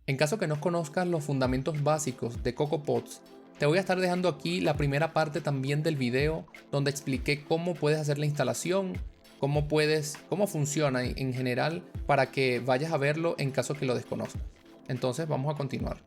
En caso que no conozcas los fundamentos básicos de CocoaPods, te voy a estar dejando aquí la primera parte también del video donde expliqué cómo puedes hacer la instalación, cómo funciona en general para que vayas a verlo en caso que lo desconozcas. Entonces vamos a continuar.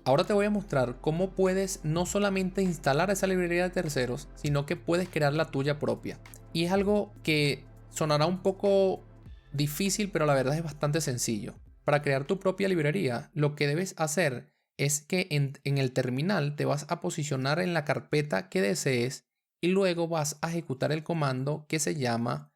Ahora te voy a mostrar cómo puedes no solamente instalar esa librería de terceros, sino que puedes crear la tuya propia. Y es algo que sonará un poco difícil, pero la verdad es bastante sencillo. Para crear tu propia librería, lo que debes hacer es que en el terminal te vas a posicionar en la carpeta que desees y luego vas a ejecutar el comando que se llama.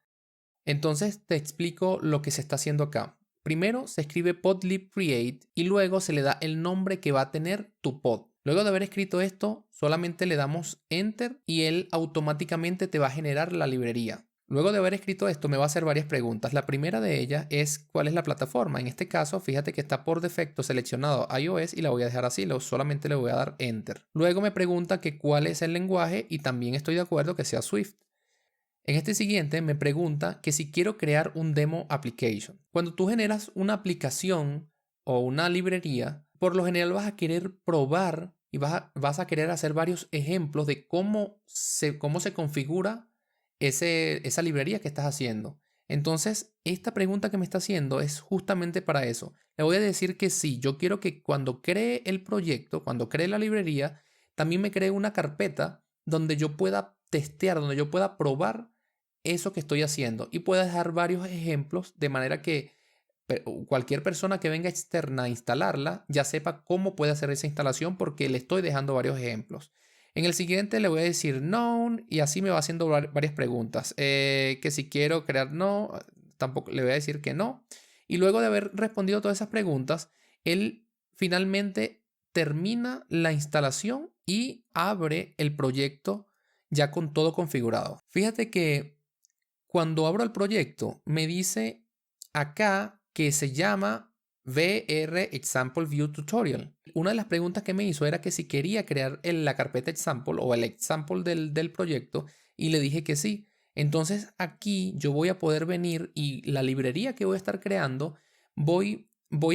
Entonces te explico lo que se está haciendo acá. Primero se escribe podlib create y luego se le da el nombre que va a tener tu pod. Luego de haber escrito esto, solamente le damos enter y él automáticamente te va a generar la librería. Luego de haber escrito esto me va a hacer varias preguntas. La primera de ellas es ¿cuál es la plataforma? En este caso, fíjate que está por defecto seleccionado iOS y la voy a dejar así, solamente le voy a dar enter. Luego me pregunta que cuál es el lenguaje y también estoy de acuerdo que sea Swift. En este siguiente me pregunta que si quiero crear un demo application. Cuando tú generas una aplicación o una librería, por lo general vas a querer probar y vas a querer hacer varios ejemplos de cómo se configura esa librería que estás haciendo. Entonces, esta pregunta que me está haciendo es justamente para eso. Le voy a decir que sí, yo quiero que cuando cree el proyecto, cuando cree la librería, también me cree una carpeta donde yo pueda testear, donde yo pueda probar eso que estoy haciendo y pueda dejar varios ejemplos de manera que cualquier persona que venga externa a instalarla ya sepa cómo puede hacer esa instalación porque le estoy dejando varios ejemplos. En el siguiente le voy a decir no y así me va haciendo varias preguntas. Que si quiero crear no, tampoco le voy a decir que no. Y luego de haber respondido todas esas preguntas, él finalmente termina la instalación y abre el proyecto ya con todo configurado. Fíjate que cuando abro el proyecto me dice acá que se llama VR Example View Tutorial. Una de las preguntas que me hizo era que si quería crear la carpeta example o el example del proyecto y le dije que sí. Entonces aquí yo voy a poder venir y la librería que voy a estar creando voy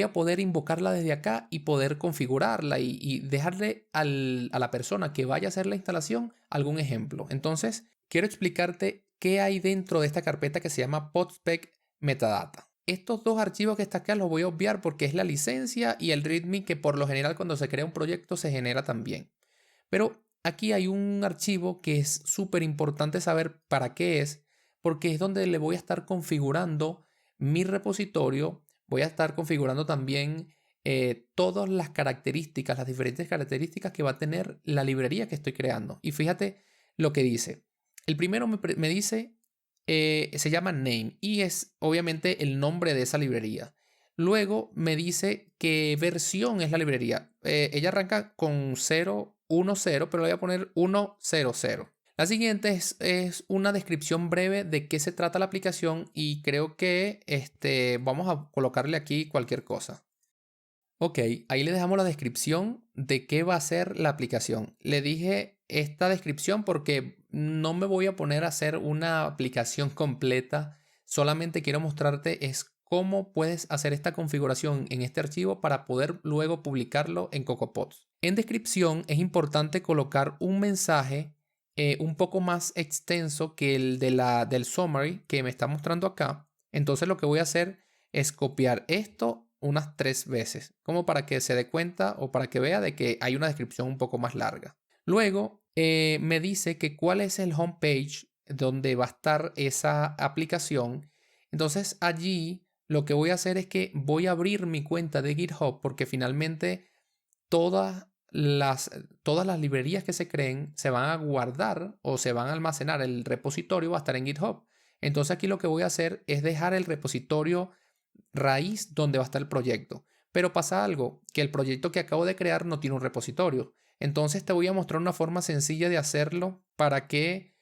a poder invocarla desde acá y poder configurarla y dejarle a la persona que vaya a hacer la instalación algún ejemplo. Entonces quiero explicarte qué hay dentro de esta carpeta que se llama podspec metadata. Estos dos archivos que está acá los voy a obviar porque es la licencia y el readme que por lo general cuando se crea un proyecto se genera también. Pero aquí hay un archivo que es súper importante saber para qué es, porque es donde le voy a estar configurando mi repositorio. Voy a estar configurando también todas las características, las diferentes características que va a tener la librería que estoy creando. Y fíjate lo que dice. El primero me dice, se llama name y es obviamente el nombre de esa librería. Luego me dice qué versión es la librería. Ella arranca con 0.1.0, pero le voy a poner 1.0.0. La siguiente es una descripción breve de qué se trata la aplicación y creo que vamos a colocarle aquí cualquier cosa. Ok, ahí le dejamos la descripción de qué va a ser la aplicación. Le dije esta descripción porque no me voy a poner a hacer una aplicación completa. Solamente quiero mostrarte es cómo puedes hacer esta configuración en este archivo para poder luego publicarlo en CocoaPods. En descripción es importante colocar un mensaje un poco más extenso que el del summary que me está mostrando acá. Entonces lo que voy a hacer es copiar esto unas 3 veces, como para que se dé cuenta o para que vea de que hay una descripción un poco más larga. Luego me dice que cuál es el homepage donde va a estar esa aplicación. Entonces allí lo que voy a hacer es que voy a abrir mi cuenta de GitHub porque finalmente todas las librerías que se creen se van a guardar o se van a almacenar. El repositorio va a estar en GitHub. Entonces aquí lo que voy a hacer es dejar el repositorio raíz donde va a estar el proyecto. Pero pasa algo, que el proyecto que acabo de crear no tiene un repositorio. Entonces te voy a mostrar una forma sencilla de hacerlo para que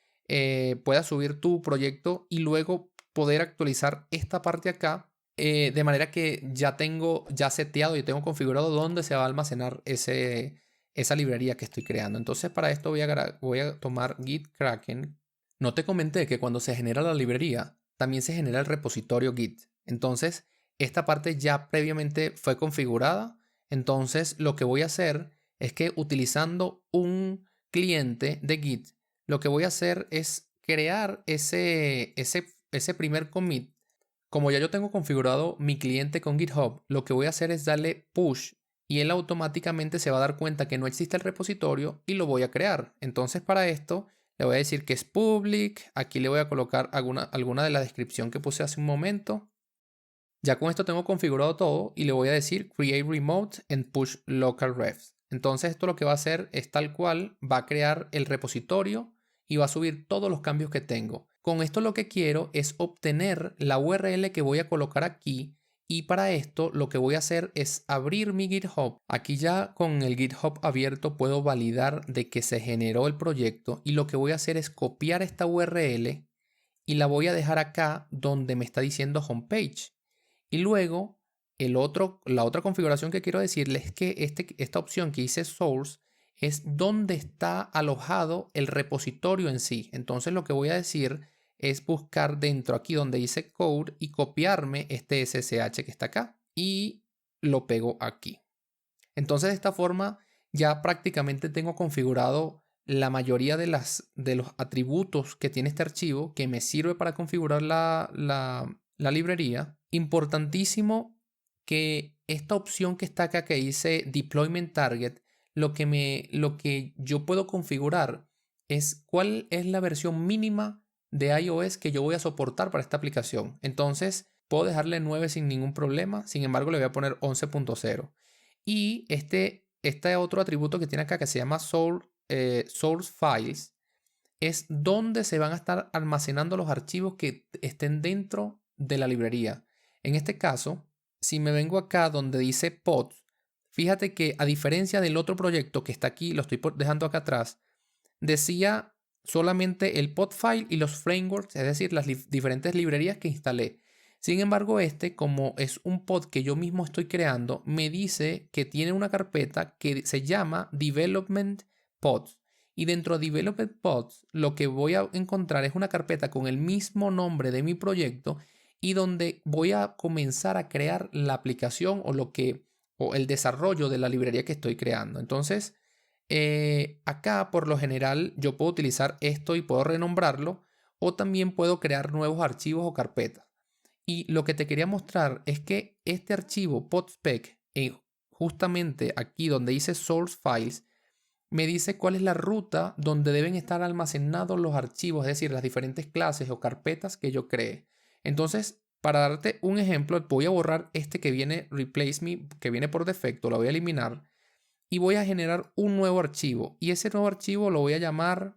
puedas subir tu proyecto y luego poder actualizar esta parte acá de manera que ya tengo seteado y tengo configurado dónde se va a almacenar esa librería que estoy creando. Entonces para esto voy a tomar Git Kraken. No te comenté que cuando se genera la librería también se genera el repositorio Git. Entonces esta parte ya previamente fue configurada. Entonces lo que voy a hacer es que utilizando un cliente de Git, lo que voy a hacer es crear ese primer commit. Como ya yo tengo configurado mi cliente con GitHub, lo que voy a hacer es darle push y él automáticamente se va a dar cuenta que no existe el repositorio y lo voy a crear. Entonces para esto le voy a decir que es public. Aquí le voy a colocar alguna de la descripción que puse hace un momento. Ya con esto tengo configurado todo y le voy a decir create remote and push local refs. Entonces esto lo que va a hacer es tal cual, va a crear el repositorio y va a subir todos los cambios que tengo. Con esto lo que quiero es obtener la URL que voy a colocar aquí y para esto lo que voy a hacer es abrir mi GitHub. Aquí ya con el GitHub abierto puedo validar de que se generó el proyecto y lo que voy a hacer es copiar esta URL y la voy a dejar acá donde me está diciendo homepage. Y luego, la otra configuración que quiero decirles es que esta opción que dice source es donde está alojado el repositorio en sí. Entonces lo que voy a decir es buscar dentro aquí donde dice code y copiarme este SSH que está acá y lo pego aquí. Entonces de esta forma ya prácticamente tengo configurado la mayoría de los atributos que tiene este archivo que me sirve para configurar la librería. Importantísimo que esta opción que está acá que dice Deployment Target, lo que yo puedo configurar es cuál es la versión mínima de iOS que yo voy a soportar para esta aplicación. Entonces puedo dejarle 9 sin ningún problema, sin embargo le voy a poner 11.0. Y este otro atributo que tiene acá que se llama Source Files es donde se van a estar almacenando los archivos que estén dentro de la librería. En este caso, si me vengo acá donde dice pods, fíjate que a diferencia del otro proyecto que está aquí, lo estoy dejando acá atrás, decía solamente el pod file y los frameworks, es decir, las diferentes librerías que instalé. Sin embargo, como es un pod que yo mismo estoy creando, me dice que tiene una carpeta que se llama Development Pods. Y dentro de Development Pods, lo que voy a encontrar es una carpeta con el mismo nombre de mi proyecto y donde voy a comenzar a crear la aplicación o el desarrollo de la librería que estoy creando. Entonces, acá por lo general yo puedo utilizar esto y puedo renombrarlo o también puedo crear nuevos archivos o carpetas. Y lo que te quería mostrar es que este archivo podspec, justamente aquí donde dice source files, me dice cuál es la ruta donde deben estar almacenados los archivos, es decir, las diferentes clases o carpetas que yo cree. Entonces, para darte un ejemplo, voy a borrar este que viene replace me, que viene por defecto, lo voy a eliminar y voy a generar un nuevo archivo. Y ese nuevo archivo lo voy a llamar,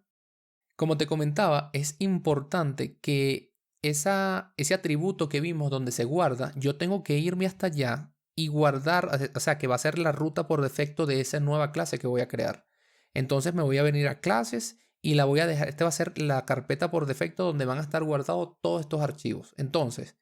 como te comentaba, es importante que ese atributo que vimos donde se guarda, yo tengo que irme hasta allá y guardar, o sea, que va a ser la ruta por defecto de esa nueva clase que voy a crear. Entonces me voy a venir a clases y la voy a dejar, esta va a ser la carpeta por defecto donde van a estar guardados todos estos archivos. Entonces,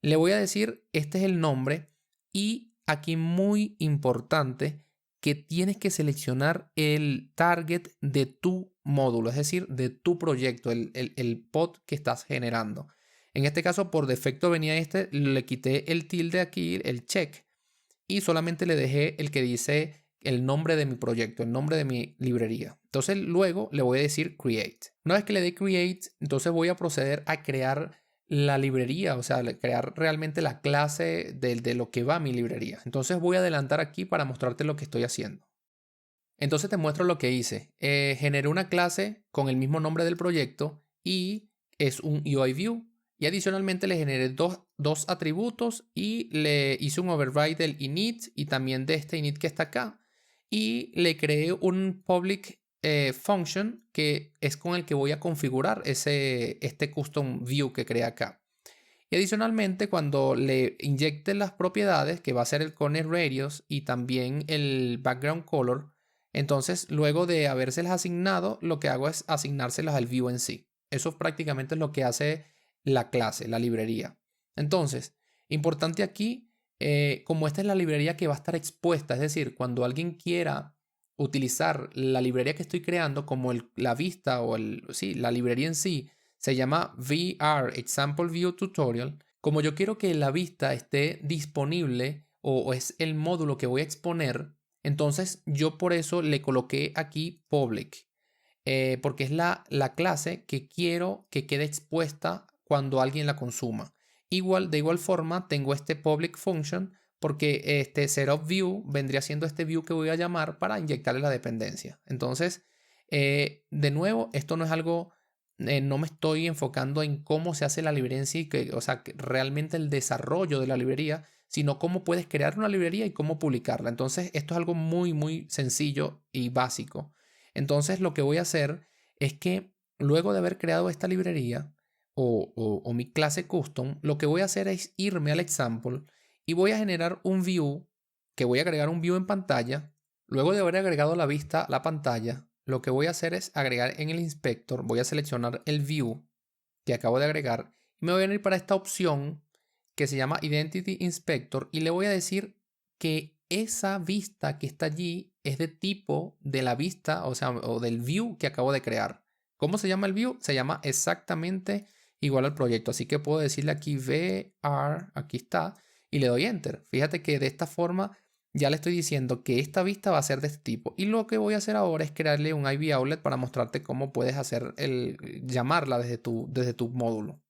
le voy a decir, este es el nombre y aquí muy importante que tienes que seleccionar el target de tu módulo, es decir, de tu proyecto, el pod que estás generando. En este caso, por defecto venía le quité el tilde aquí, el check, y solamente le dejé el que dice el nombre de mi proyecto, el nombre de mi librería. Entonces luego le voy a decir create. Una vez que le dé create, entonces voy a proceder a crear la librería, o sea, crear realmente la clase de lo que va a mi librería. Entonces voy a adelantar aquí para mostrarte lo que estoy haciendo. Entonces te muestro lo que hice. Generé una clase con el mismo nombre del proyecto y es un UI View. Y adicionalmente le generé dos atributos y le hice un override del init y también de este init que está acá. Y le creé un public function que es con el que voy a configurar este custom view que creé acá. Y adicionalmente cuando le inyecte las propiedades, que va a ser el corner radius y también el background color, entonces luego de habérselas asignado, lo que hago es asignárselas al view en sí. Eso prácticamente es lo que hace la clase, la librería. Entonces, importante aquí, como esta es la librería que va a estar expuesta, es decir, cuando alguien quiera utilizar la librería que estoy creando como la vista o la librería en sí, se llama VR Example View Tutorial. Como yo quiero que la vista esté disponible o es el módulo que voy a exponer, entonces yo por eso le coloqué aquí public, porque es la clase que quiero que quede expuesta cuando alguien la consuma. De igual forma, tengo este public function porque este setup view vendría siendo este view que voy a llamar para inyectarle la dependencia. Entonces, de nuevo, esto no es algo, no me estoy enfocando en cómo se hace la librería en sí, o sea, realmente el desarrollo de la librería, sino cómo puedes crear una librería y cómo publicarla. Entonces, esto es algo muy, muy sencillo y básico. Entonces, lo que voy a hacer es que luego de haber creado esta librería o mi clase custom, lo que voy a hacer es irme al example y voy a generar un view, que voy a agregar un view en pantalla. Luego de haber agregado la vista a la pantalla, lo que voy a hacer es agregar en el inspector, voy a seleccionar el view que acabo de agregar y me voy a ir para esta opción que se llama Identity Inspector y le voy a decir que esa vista que está allí es de tipo de la vista, o sea, o del view que acabo de crear. ¿Cómo se llama el view? Se llama exactamente igual al proyecto, así que puedo decirle aquí VR, aquí está, y le doy Enter. Fíjate que de esta forma ya le estoy diciendo que esta vista va a ser de este tipo. Y lo que voy a hacer ahora es crearle un IV outlet para mostrarte cómo puedes hacer llamarla desde tu módulo.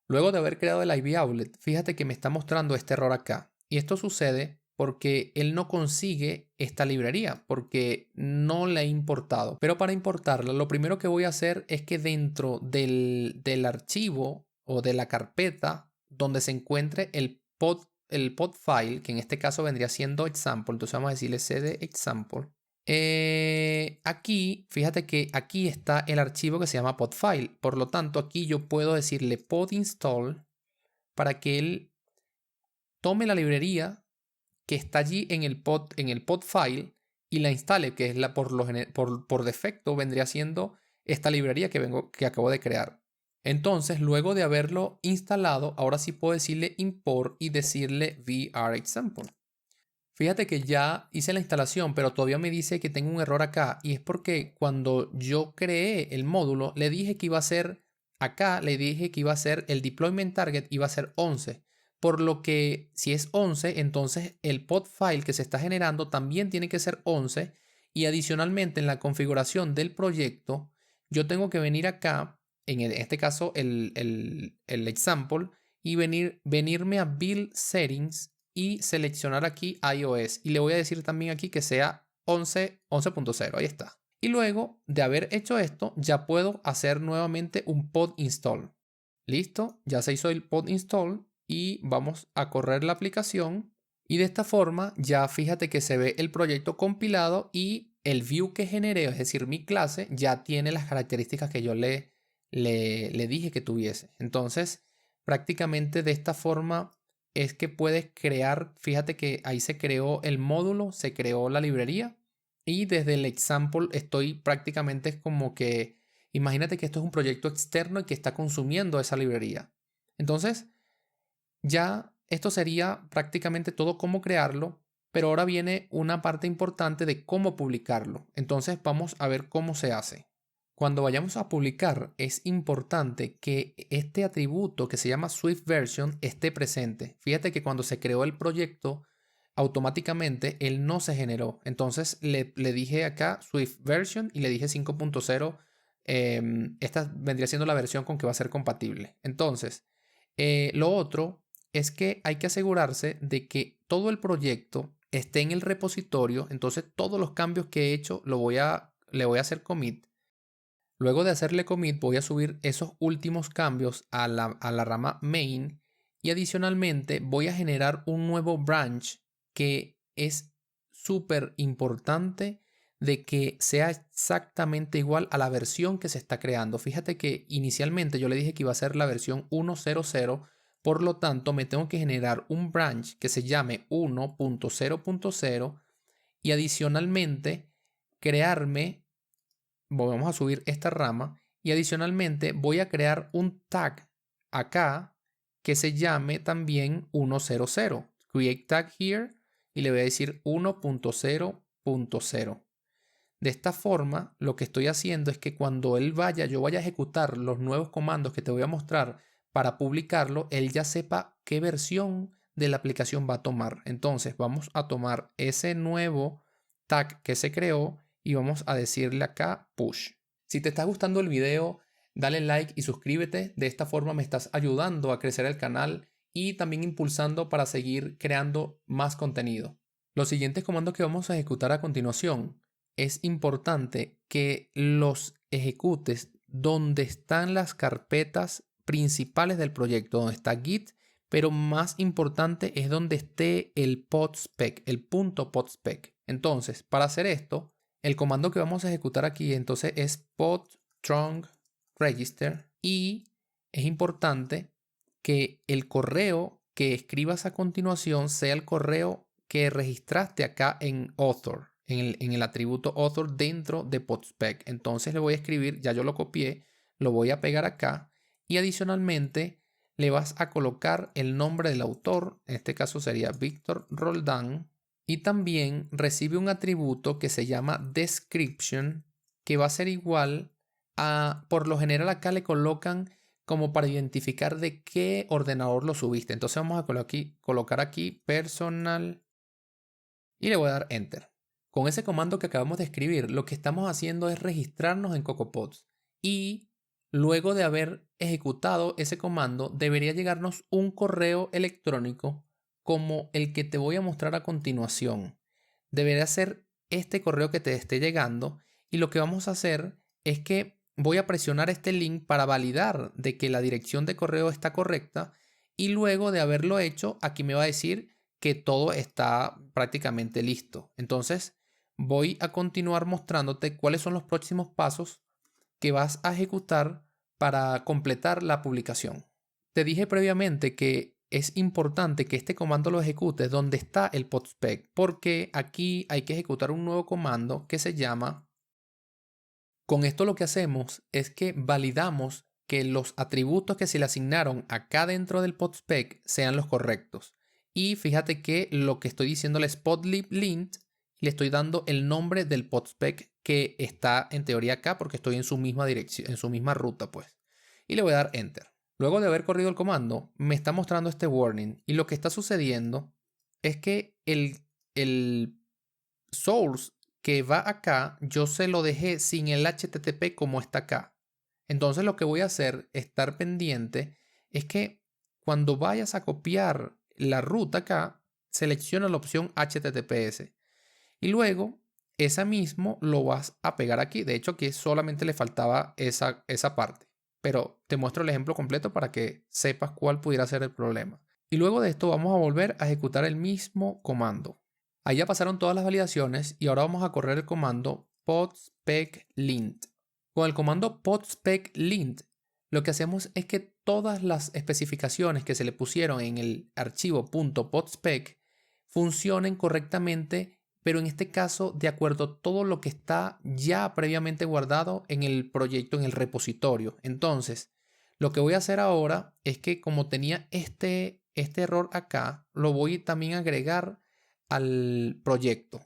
Luego de haber creado el IV outlet, fíjate que me está mostrando este error acá. Y esto sucede porque él no consigue esta librería, porque no la he importado. Pero para importarla, lo primero que voy a hacer es que dentro del archivo o de la carpeta donde se encuentre el pod file, que en este caso vendría siendo example, entonces vamos a decirle cd example. Aquí, fíjate que aquí está el archivo que se llama podfile. Por lo tanto, aquí yo puedo decirle pod install para que él tome la librería que está allí en el pod file y la instale, que es por defecto vendría siendo esta librería que acabo de crear. Entonces, luego de haberlo instalado, ahora sí puedo decirle import y decirle vrexample. Fíjate que ya hice la instalación, pero todavía me dice que tengo un error acá y es porque cuando yo creé el módulo le dije que iba a ser acá, le dije que iba a ser el deployment target iba a ser 11, por lo que si es 11, entonces el pod file que se está generando también tiene que ser 11 y adicionalmente en la configuración del proyecto yo tengo que venir acá, en este caso el example, y venirme a build settings y seleccionar aquí iOS y le voy a decir también aquí que sea 11.0, ahí está. Y luego de haber hecho esto ya puedo hacer nuevamente un pod install. Listo, ya se hizo el pod install y vamos a correr la aplicación y de esta forma ya fíjate que se ve el proyecto compilado y el view que generé, es decir, mi clase ya tiene las características que yo le dije que tuviese. Entonces, prácticamente de esta forma es que puedes crear, fíjate que ahí se creó el módulo, se creó la librería y desde el example estoy prácticamente como que, imagínate que esto es un proyecto externo y que está consumiendo esa librería. Entonces, ya esto sería prácticamente todo cómo crearlo, pero ahora viene una parte importante de cómo publicarlo. Entonces, vamos a ver cómo se hace. Cuando vayamos a publicar, es importante que este atributo que se llama Swift Version esté presente. Fíjate que cuando se creó el proyecto, automáticamente él no se generó. Entonces le dije acá Swift Version y le dije 5.0. Esta vendría siendo la versión con que va a ser compatible. Entonces, lo otro es que hay que asegurarse de que todo el proyecto esté en el repositorio. Entonces, todos los cambios que he hecho le voy a hacer commit. Luego de hacerle commit voy a subir esos últimos cambios a la rama main y adicionalmente voy a generar un nuevo branch que es súper importante de que sea exactamente igual a la versión que se está creando. Fíjate que inicialmente yo le dije que iba a ser la versión 1.0.0, por lo tanto me tengo que generar un branch que se llame 1.0.0 y adicionalmente crearme, vamos a subir esta rama y adicionalmente voy a crear un tag acá que se llame también 1.0.0. Create tag here y le voy a decir 1.0.0. De esta forma, lo que estoy haciendo es que cuando yo vaya a ejecutar los nuevos comandos que te voy a mostrar para publicarlo, él ya sepa qué versión de la aplicación va a tomar. Entonces vamos a tomar ese nuevo tag que se creó y vamos a decirle acá push. Si te está gustando el video, dale like y suscríbete. De esta forma me estás ayudando a crecer el canal y también impulsando para seguir creando más contenido. Los siguientes comandos que vamos a ejecutar a continuación, es importante que los ejecutes donde están las carpetas principales del proyecto, donde está Git, pero más importante es donde esté el podspec, el punto podspec. Entonces, para hacer esto, el comando que vamos a ejecutar aquí entonces es pod trunk register y es importante que el correo que escribas a continuación sea el correo que registraste acá en author, en el atributo author dentro de podspec. Entonces le voy a escribir, ya yo lo copié, lo voy a pegar acá y adicionalmente le vas a colocar el nombre del autor, en este caso sería Víctor Roldán, y también recibe un atributo que se llama description, que va a ser igual a, por lo general acá le colocan como para identificar de qué ordenador lo subiste. Entonces vamos a colocar aquí personal y le voy a dar enter. Con ese comando que acabamos de escribir, lo que estamos haciendo es registrarnos en CocoaPods y luego de haber ejecutado ese comando debería llegarnos un correo electrónico como el que te voy a mostrar a continuación. Debería ser este correo que te esté llegando y lo que vamos a hacer es que voy a presionar este link para validar de que la dirección de correo está correcta y luego de haberlo hecho aquí me va a decir que todo está prácticamente listo. Entonces voy a continuar mostrándote cuáles son los próximos pasos que vas a ejecutar para completar la publicación. Te dije previamente que es importante que este comando lo ejecutes donde está el podspec, porque aquí hay que ejecutar un nuevo comando que se llama. Con esto lo que hacemos es que validamos que los atributos que se le asignaron acá dentro del podspec sean los correctos. Y fíjate que lo que estoy diciéndole es podlib_lint, le estoy dando el nombre del podspec que está en teoría acá porque estoy en su misma dirección, en su misma ruta pues. Y le voy a dar enter. Luego de haber corrido el comando, me está mostrando este warning y lo que está sucediendo es que el source que va acá, yo se lo dejé sin el HTTP como está acá. Entonces lo que voy a hacer, estar pendiente, es que cuando vayas a copiar la ruta acá, selecciona la opción HTTPS. Y luego, esa mismo lo vas a pegar aquí. De hecho, aquí solamente le faltaba esa parte. Pero te muestro el ejemplo completo para que sepas cuál pudiera ser el problema. Y luego de esto vamos a volver a ejecutar el mismo comando. Ahí ya pasaron todas las validaciones y ahora vamos a correr el comando podspec_lint. Con el comando podspec_lint, lo que hacemos es que todas las especificaciones que se le pusieron en el archivo .podspec funcionen correctamente, pero en este caso de acuerdo a todo lo que está ya previamente guardado en el proyecto, en el repositorio. Entonces, lo que voy a hacer ahora es que como tenía este error acá, lo voy también a agregar al proyecto.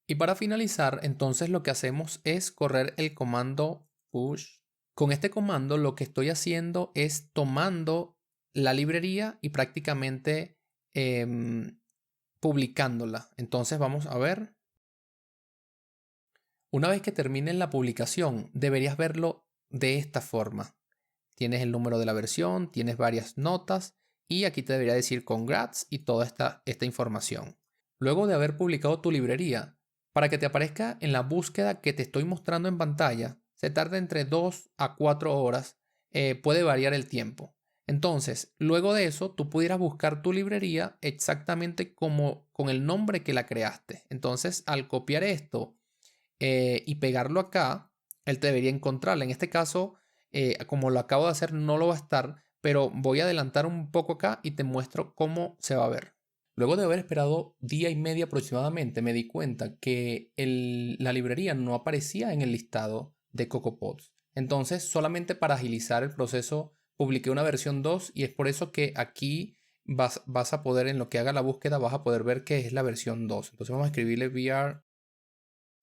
Y para finalizar, entonces lo que hacemos es correr el comando push. Con este comando lo que estoy haciendo es tomando la librería y prácticamente publicándola. Entonces vamos a ver. Una vez que termine la publicación, deberías verlo de esta forma. Tienes el número de la versión, tienes varias notas y aquí te debería decir congrats y toda esta información. Luego de haber publicado tu librería, para que te aparezca en la búsqueda que te estoy mostrando en pantalla, se tarda entre 2 a 4 horas, puede variar el tiempo. Entonces, luego de eso, tú pudieras buscar tu librería exactamente como con el nombre que la creaste. Entonces, al copiar esto y pegarlo acá, él te debería encontrarla. En este caso, como lo acabo de hacer, no lo va a estar, pero voy a adelantar un poco acá y te muestro cómo se va a ver. Luego de haber esperado día y medio aproximadamente, me di cuenta que la librería no aparecía en el listado de CocoaPods. Entonces, solamente para agilizar el proceso, publiqué una versión 2 y es por eso que aquí vas a poder, en lo que haga la búsqueda, vas a poder ver que es la versión 2. Entonces vamos a escribirle VR.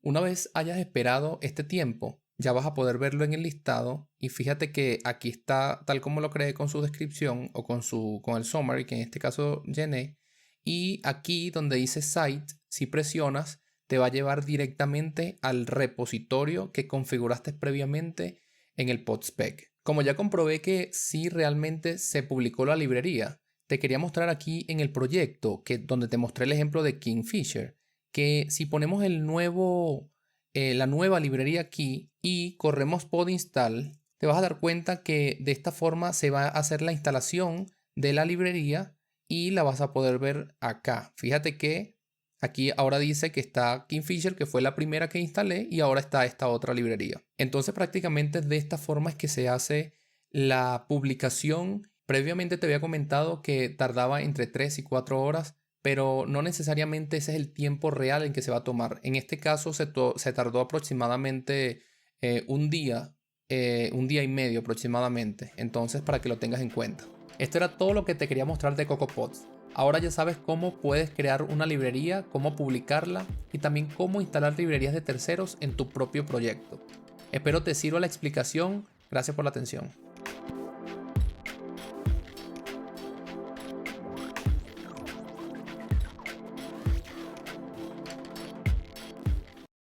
Una vez hayas esperado este tiempo, ya vas a poder verlo en el listado. Y fíjate que aquí está tal como lo creé con su descripción o con el summary, que en este caso llené. Y aquí donde dice Site, si presionas, te va a llevar directamente al repositorio que configuraste previamente en el podspec. Como ya comprobé que sí realmente se publicó la librería, te quería mostrar aquí en el proyecto, donde te mostré el ejemplo de Kingfisher, que si ponemos la nueva librería aquí y corremos pod install, te vas a dar cuenta que de esta forma se va a hacer la instalación de la librería y la vas a poder ver acá. Fíjate que aquí ahora dice que está Kingfisher, que fue la primera que instalé, y ahora está esta otra librería. Entonces prácticamente de esta forma es que se hace la publicación. Previamente te había comentado que tardaba entre 3 y 4 horas, pero no necesariamente ese es el tiempo real en que se va a tomar. En este caso se tardó aproximadamente un día y medio aproximadamente. Entonces, para que lo tengas en cuenta. Esto era todo lo que te quería mostrar de CocoaPods. Ahora ya sabes cómo puedes crear una librería, cómo publicarla y también cómo instalar librerías de terceros en tu propio proyecto. Espero te sirva la explicación. Gracias por la atención.